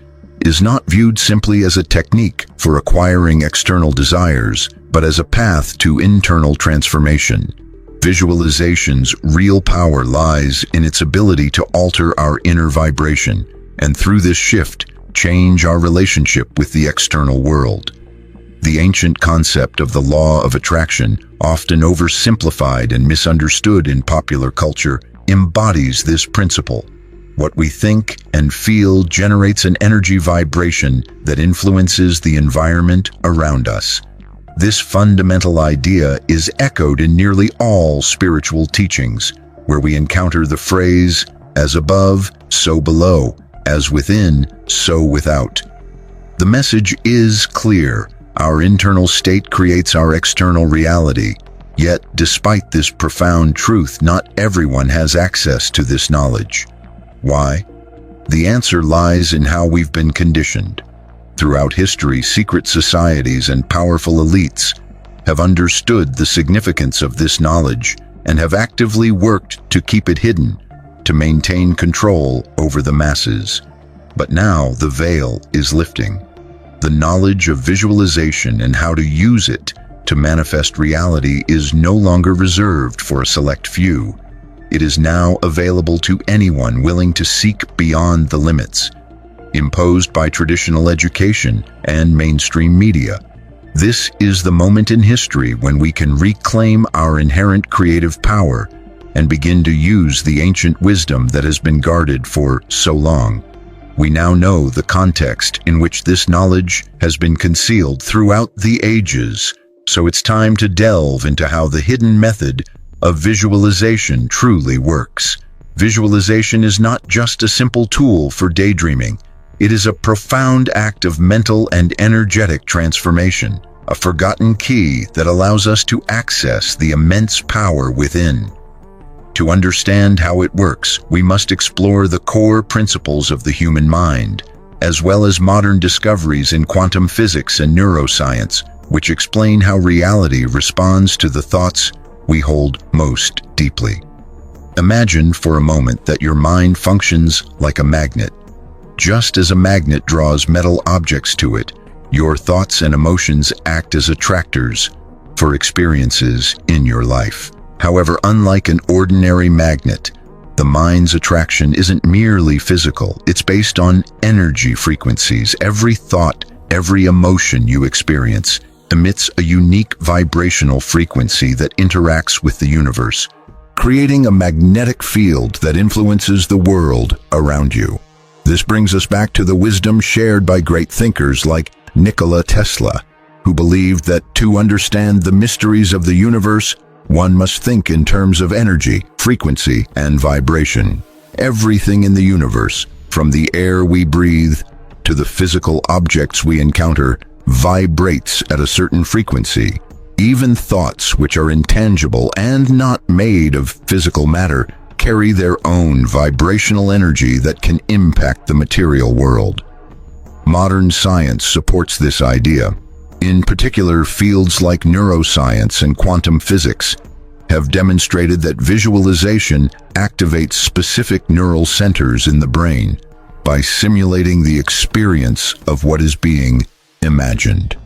is not viewed simply as a technique for acquiring external desires, but as a path to internal transformation. Visualization's real power lies in its ability to alter our inner vibration, and through this shift, change our relationship with the external world. The ancient concept of the law of attraction, often oversimplified and misunderstood in popular culture, embodies this principle. What we think and feel generates an energy vibration that influences the environment around us. This fundamental idea is echoed in nearly all spiritual teachings, where we encounter the phrase, "as above, so below, as within, so without." The message is clear. Our internal state creates our external reality. Yet, despite this profound truth, not everyone has access to this knowledge. Why? The answer lies in how we've been conditioned. Throughout history, secret societies and powerful elites have understood the significance of this knowledge and have actively worked to keep it hidden, to maintain control over the masses. But now the veil is lifting. The knowledge of visualization and how to use it to manifest reality is no longer reserved for a select few. It is now available to anyone willing to seek beyond the limits imposed by traditional education and mainstream media. This is the moment in history when we can reclaim our inherent creative power and begin to use the ancient wisdom that has been guarded for so long. We now know the context in which this knowledge has been concealed throughout the ages, so it's time to delve into how the hidden method of visualization truly works. Visualization is not just a simple tool for daydreaming. It is a profound act of mental and energetic transformation, a forgotten key that allows us to access the immense power within. To understand how it works, we must explore the core principles of the human mind, as well as modern discoveries in quantum physics and neuroscience, which explain how reality responds to the thoughts we hold most deeply. Imagine for a moment that your mind functions like a magnet. Just as a magnet draws metal objects to it, your thoughts and emotions act as attractors for experiences in your life. However, unlike an ordinary magnet, the mind's attraction isn't merely physical. It's based on energy frequencies. Every thought, every emotion you experience emits a unique vibrational frequency that interacts with the universe, creating a magnetic field that influences the world around you. This brings us back to the wisdom shared by great thinkers like Nikola Tesla, who believed that to understand the mysteries of the universe, one must think in terms of energy, frequency, and vibration. Everything in the universe, from the air we breathe to the physical objects we encounter, vibrates at a certain frequency. Even thoughts, which are intangible and not made of physical matter, carry their own vibrational energy that can impact the material world. Modern science supports this idea. In particular, fields like neuroscience and quantum physics have demonstrated that visualization activates specific neural centers in the brain by simulating the experience of what is being imagined.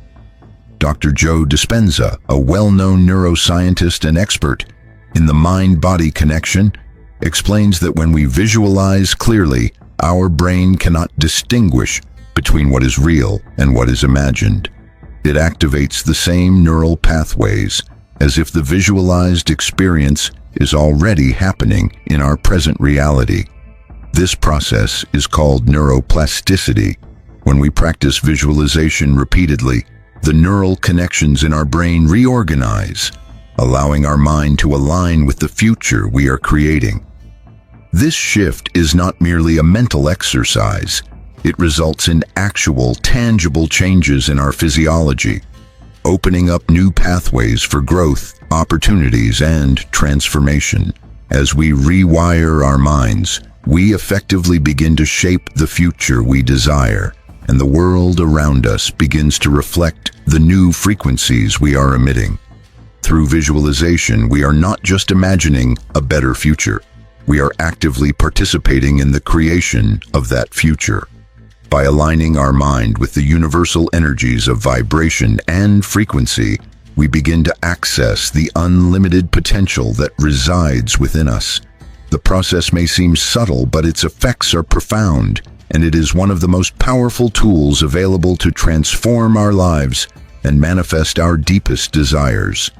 Dr. Joe Dispenza, a well-known neuroscientist and expert in the mind-body connection, explains that when we visualize clearly, our brain cannot distinguish between what is real and what is imagined. It activates the same neural pathways as if the visualized experience is already happening in our present reality. This process is called neuroplasticity. When we practice visualization repeatedly, the neural connections in our brain reorganize, allowing our mind to align with the future we are creating. This shift is not merely a mental exercise. It results in actual, tangible changes in our physiology, opening up new pathways for growth, opportunities, and transformation. As we rewire our minds, we effectively begin to shape the future we desire, and the world around us begins to reflect the new frequencies we are emitting. Through visualization, we are not just imagining a better future. We are actively participating in the creation of that future. By aligning our mind with the universal energies of vibration and frequency, we begin to access the unlimited potential that resides within us. The process may seem subtle, but its effects are profound, and it is one of the most powerful tools available to transform our lives and manifest our deepest desires.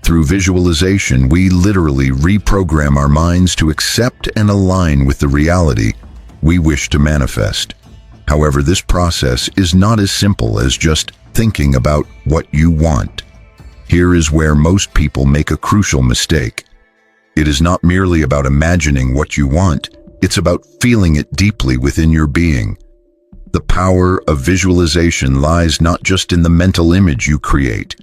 Through visualization, we literally reprogram our minds to accept and align with the reality we wish to manifest. However, this process is not as simple as just thinking about what you want. Here is where most people make a crucial mistake. It is not merely about imagining what you want, it's about feeling it deeply within your being. The power of visualization lies not just in the mental image you create,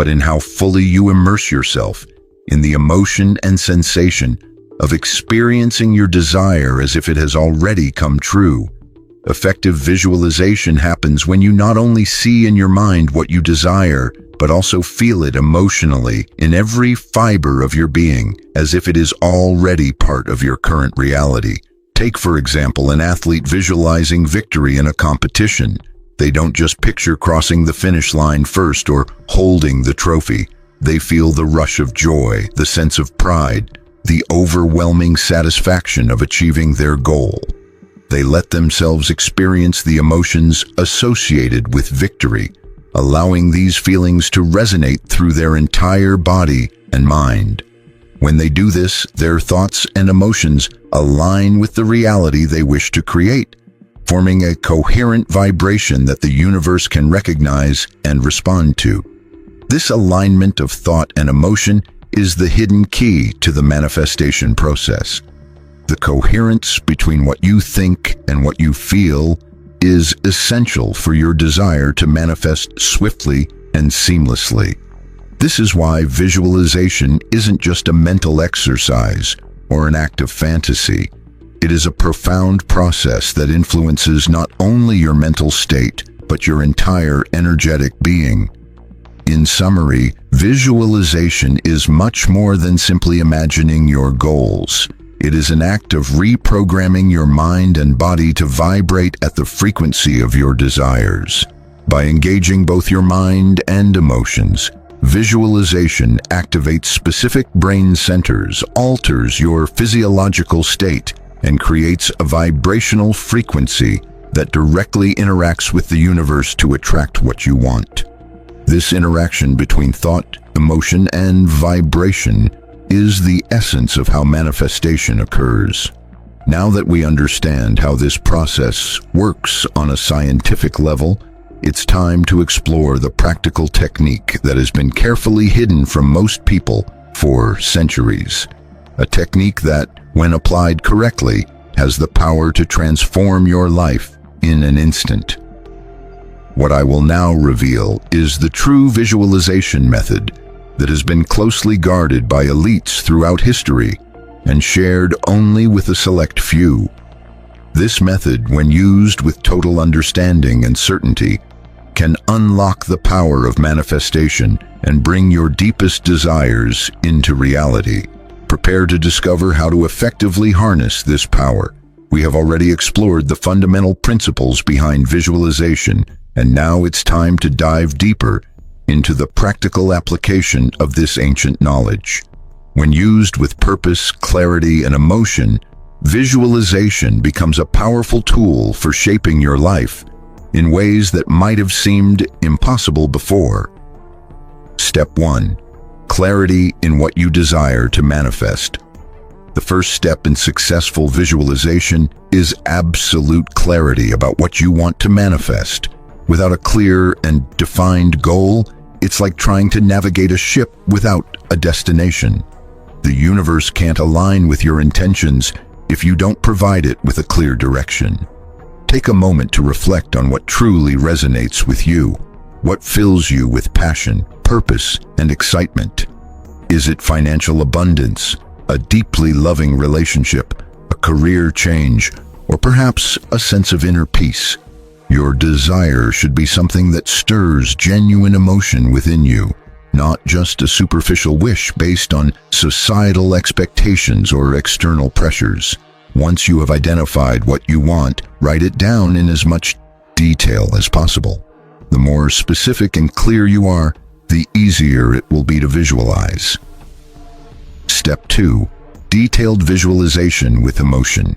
but in how fully you immerse yourself in the emotion and sensation of experiencing your desire as if it has already come true. Effective visualization happens when you not only see in your mind what you desire, but also feel it emotionally in every fiber of your being, as if it is already part of your current reality. Take, for example, an athlete visualizing victory in a competition. They don't just picture crossing the finish line first or holding the trophy. They feel the rush of joy, the sense of pride, the overwhelming satisfaction of achieving their goal. They let themselves experience the emotions associated with victory, allowing these feelings to resonate through their entire body and mind. When they do this, their thoughts and emotions align with the reality they wish to create, forming a coherent vibration that the universe can recognize and respond to. This alignment of thought and emotion is the hidden key to the manifestation process. The coherence between what you think and what you feel is essential for your desire to manifest swiftly and seamlessly. This is why visualization isn't just a mental exercise or an act of fantasy. It is a profound process that influences not only your mental state, but your entire energetic being. In summary, visualization is much more than simply imagining your goals. It is an act of reprogramming your mind and body to vibrate at the frequency of your desires. By engaging both your mind and emotions, visualization activates specific brain centers, alters your physiological state, and creates a vibrational frequency that directly interacts with the universe to attract what you want. This interaction between thought, emotion, and vibration is the essence of how manifestation occurs. Now that we understand how this process works on a scientific level, it's time to explore the practical technique that has been carefully hidden from most people for centuries. A technique that, when applied correctly, has the power to transform your life in an instant. What I will now reveal is the true visualization method that has been closely guarded by elites throughout history and shared only with a select few. This method, when used with total understanding and certainty, can unlock the power of manifestation and bring your deepest desires into reality. Prepare to discover how to effectively harness this power. We have already explored the fundamental principles behind visualization, and now it's time to dive deeper into the practical application of this ancient knowledge. When used with purpose, clarity, and emotion, visualization becomes a powerful tool for shaping your life in ways that might have seemed impossible before. Step 1. Clarity in what you desire to manifest. The first step in successful visualization is absolute clarity about what you want to manifest. Without a clear and defined goal, it's like trying to navigate a ship without a destination. The universe can't align with your intentions if you don't provide it with a clear direction. Take a moment to reflect on what truly resonates with you. What fills you with passion, purpose, and excitement? Is it financial abundance, a deeply loving relationship, a career change, or perhaps a sense of inner peace? Your desire should be something that stirs genuine emotion within you, not just a superficial wish based on societal expectations or external pressures. Once you have identified what you want, write it down in as much detail as possible. The more specific and clear you are, the easier it will be to visualize. Step 2. Detailed visualization with emotion.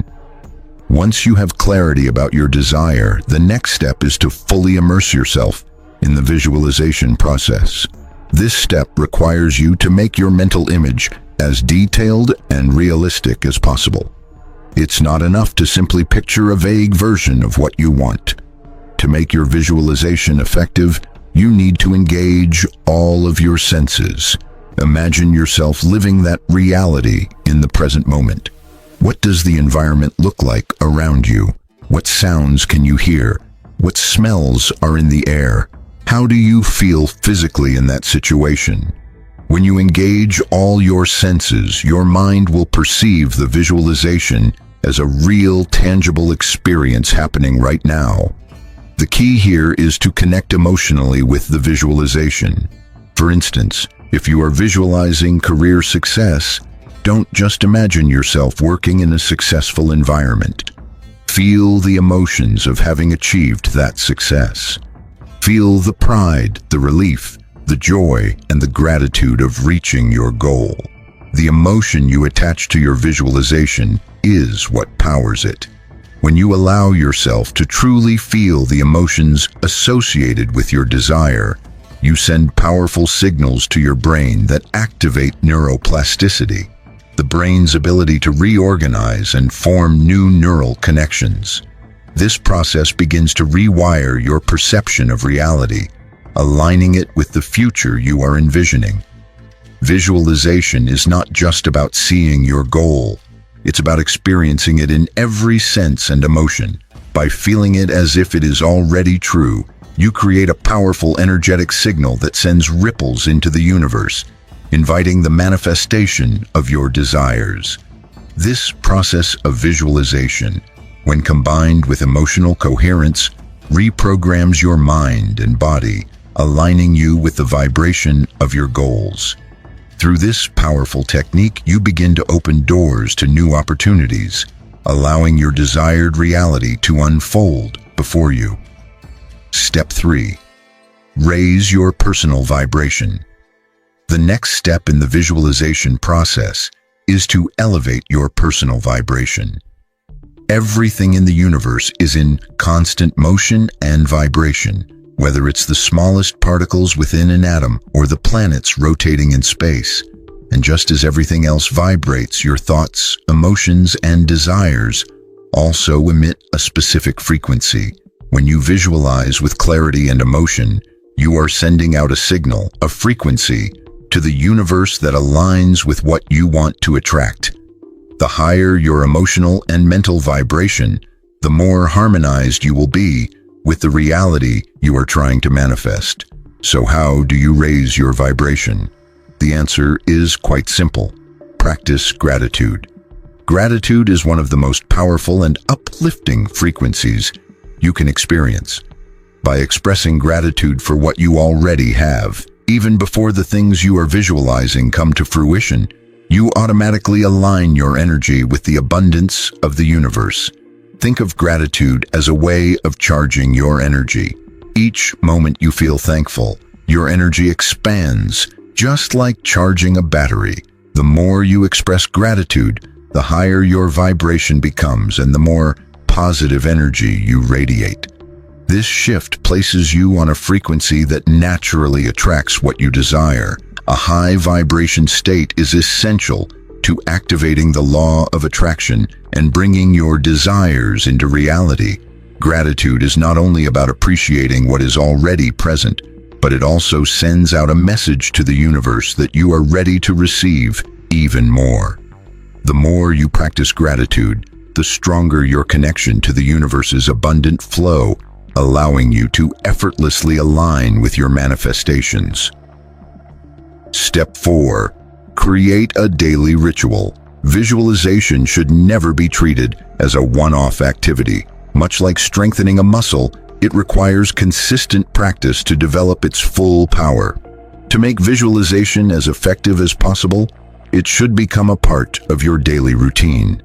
Once you have clarity about your desire, the next step is to fully immerse yourself in the visualization process. This step requires you to make your mental image as detailed and realistic as possible. It's not enough to simply picture a vague version of what you want. To make your visualization effective, you need to engage all of your senses. Imagine yourself living that reality in the present moment. What does the environment look like around you? What sounds can you hear? What smells are in the air? How do you feel physically in that situation? When you engage all your senses, your mind will perceive the visualization as a real, tangible experience happening right now. The key here is to connect emotionally with the visualization. For instance, if you are visualizing career success, don't just imagine yourself working in a successful environment. Feel the emotions of having achieved that success. Feel the pride, the relief, the joy, and the gratitude of reaching your goal. The emotion you attach to your visualization is what powers it. When you allow yourself to truly feel the emotions associated with your desire, you send powerful signals to your brain that activate neuroplasticity, the brain's ability to reorganize and form new neural connections. This process begins to rewire your perception of reality, aligning it with the future you are envisioning. Visualization is not just about seeing your goal. It's about experiencing it in every sense and emotion. By feeling it as if it is already true, you create a powerful energetic signal that sends ripples into the universe, inviting the manifestation of your desires. This process of visualization, when combined with emotional coherence, reprograms your mind and body, aligning you with the vibration of your goals. Through this powerful technique, you begin to open doors to new opportunities, allowing your desired reality to unfold before you. Step 3. Raise your personal vibration. The next step in the visualization process is to elevate your personal vibration. Everything in the universe is in constant motion and vibration, whether it's the smallest particles within an atom or the planets rotating in space. And just as everything else vibrates, your thoughts, emotions, and desires also emit a specific frequency. When you visualize with clarity and emotion, you are sending out a signal, a frequency, to the universe that aligns with what you want to attract. The higher your emotional and mental vibration, the more harmonized you will be with the reality you are trying to manifest. So how do you raise your vibration? The answer is quite simple. Practice gratitude. Gratitude is one of the most powerful and uplifting frequencies you can experience. By expressing gratitude for what you already have, even before the things you are visualizing come to fruition, you automatically align your energy with the abundance of the universe. Think of gratitude as a way of charging your energy. Each moment you feel thankful, your energy expands, just like charging a battery. The more you express gratitude, the higher your vibration becomes and the more positive energy you radiate. This shift places you on a frequency that naturally attracts what you desire. A high vibration state is essential to activating the law of attraction and bringing your desires into reality. Gratitude is not only about appreciating what is already present, but it also sends out a message to the universe that you are ready to receive even more. The more you practice gratitude, the stronger your connection to the universe's abundant flow, allowing you to effortlessly align with your manifestations. Step 4. Create a daily ritual. Visualization should never be treated as a one-off activity. Much like strengthening a muscle, it requires consistent practice to develop its full power. To make visualization as effective as possible, it should become a part of your daily routine.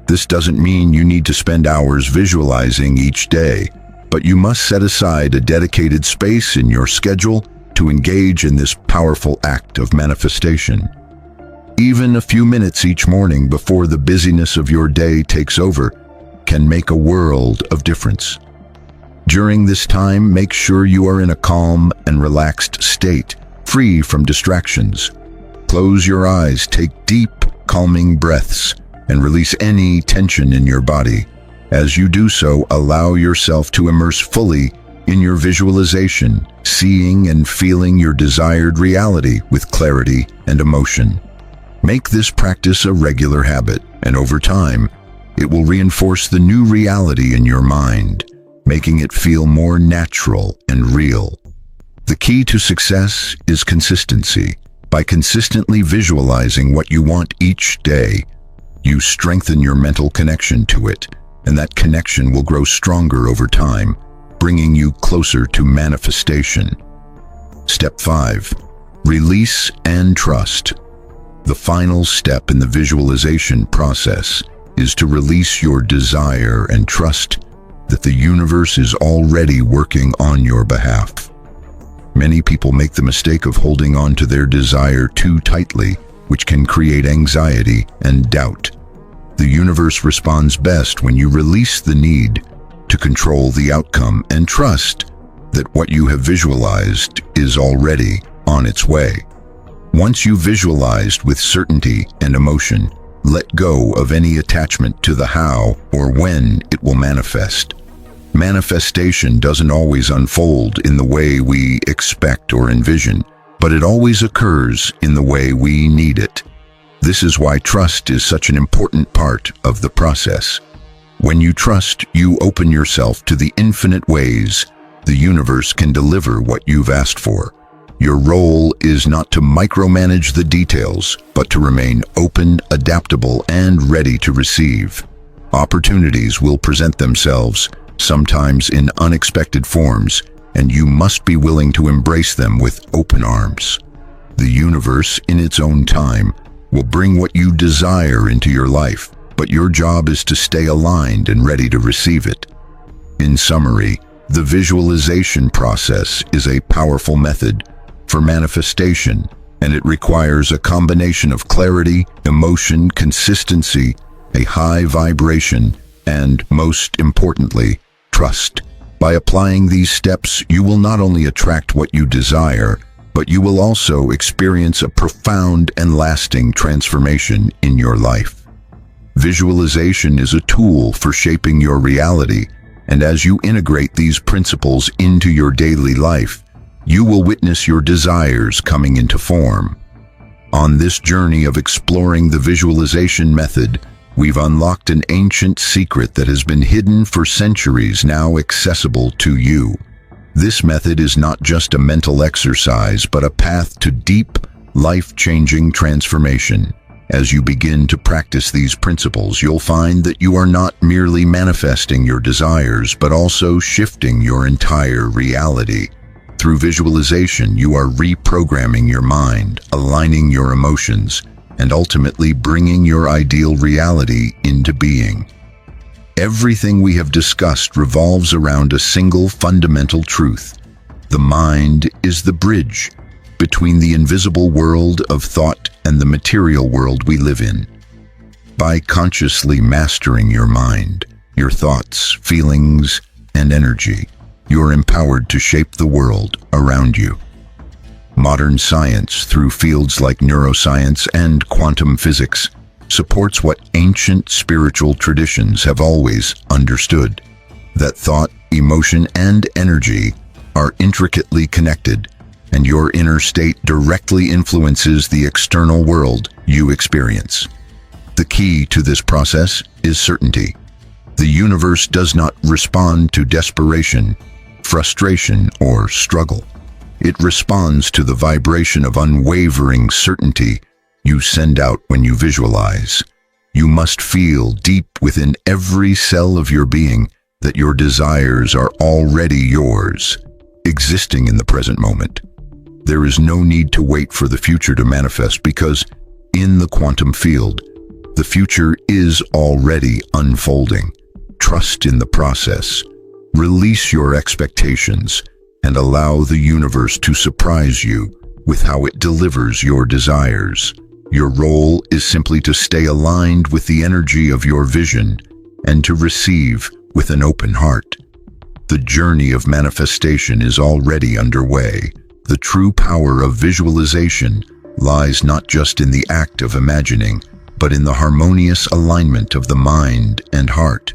This doesn't mean you need to spend hours visualizing each day, but you must set aside a dedicated space in your schedule to engage in this powerful act of manifestation. Even a few minutes each morning before the busyness of your day takes over can make a world of difference. During this time, make sure you are in a calm and relaxed state, free from distractions. Close your eyes, take deep, calming breaths, and release any tension in your body. As you do so, allow yourself to immerse fully in your visualization, seeing and feeling your desired reality with clarity and emotion. Make this practice a regular habit, and over time, it will reinforce the new reality in your mind, making it feel more natural and real. The key to success is consistency. By consistently visualizing what you want each day, you strengthen your mental connection to it, and that connection will grow stronger over time, bringing you closer to manifestation. Step 5. Release and trust. The final step in the visualization process is to release your desire and trust that the universe is already working on your behalf. Many people make the mistake of holding on to their desire too tightly, which can create anxiety and doubt. The universe responds best when you release the need to control the outcome and trust that what you have visualized is already on its way. Once you visualized with certainty and emotion, let go of any attachment to the how or when it will manifest. Manifestation doesn't always unfold in the way we expect or envision, but it always occurs in the way we need it. This is why trust is such an important part of the process. When you trust, you open yourself to the infinite ways the universe can deliver what you've asked for. Your role is not to micromanage the details, but to remain open, adaptable, and ready to receive. Opportunities will present themselves, sometimes in unexpected forms, and you must be willing to embrace them with open arms. The universe, in its own time, will bring what you desire into your life, but your job is to stay aligned and ready to receive it. In summary, the visualization process is a powerful method for manifestation, and it requires a combination of clarity, emotion, consistency, a high vibration, and, most importantly, trust. By applying these steps, you will not only attract what you desire, but you will also experience a profound and lasting transformation in your life. Visualization is a tool for shaping your reality, and as you integrate these principles into your daily life, you will witness your desires coming into form. On this journey of exploring the visualization method, we've unlocked an ancient secret that has been hidden for centuries, now accessible to you. This method is not just a mental exercise, but a path to deep, life-changing transformation. As you begin to practice these principles, you'll find that you are not merely manifesting your desires, but also shifting your entire reality. Through visualization, you are reprogramming your mind, aligning your emotions, and ultimately bringing your ideal reality into being. Everything we have discussed revolves around a single fundamental truth. The mind is the bridge between the invisible world of thought and the material world we live in. By consciously mastering your mind, your thoughts, feelings, and energy, you're empowered to shape the world around you. Modern science, through fields like neuroscience and quantum physics, supports what ancient spiritual traditions have always understood: that thought, emotion, and energy are intricately connected, and your inner state directly influences the external world you experience. The key to this process is certainty. The universe does not respond to desperation, frustration, or struggle. It responds to the vibration of unwavering certainty you send out when you visualize. You must feel deep within every cell of your being that your desires are already yours, existing in the present moment. There is no need to wait for the future to manifest, because in the quantum field, the future is already unfolding. Trust in the process. Release your expectations and allow the universe to surprise you with how it delivers your desires. Your role is simply to stay aligned with the energy of your vision and to receive with an open heart. The journey of manifestation is already underway. The true power of visualization lies not just in the act of imagining, but in the harmonious alignment of the mind and heart.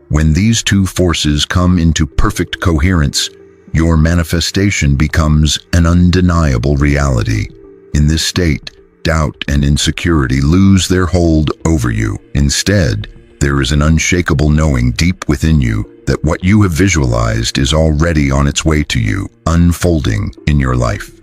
When these two forces come into perfect coherence, your manifestation becomes an undeniable reality. In this state, doubt and insecurity lose their hold over you. Instead, there is an unshakable knowing deep within you that what you have visualized is already on its way to you, unfolding in your life.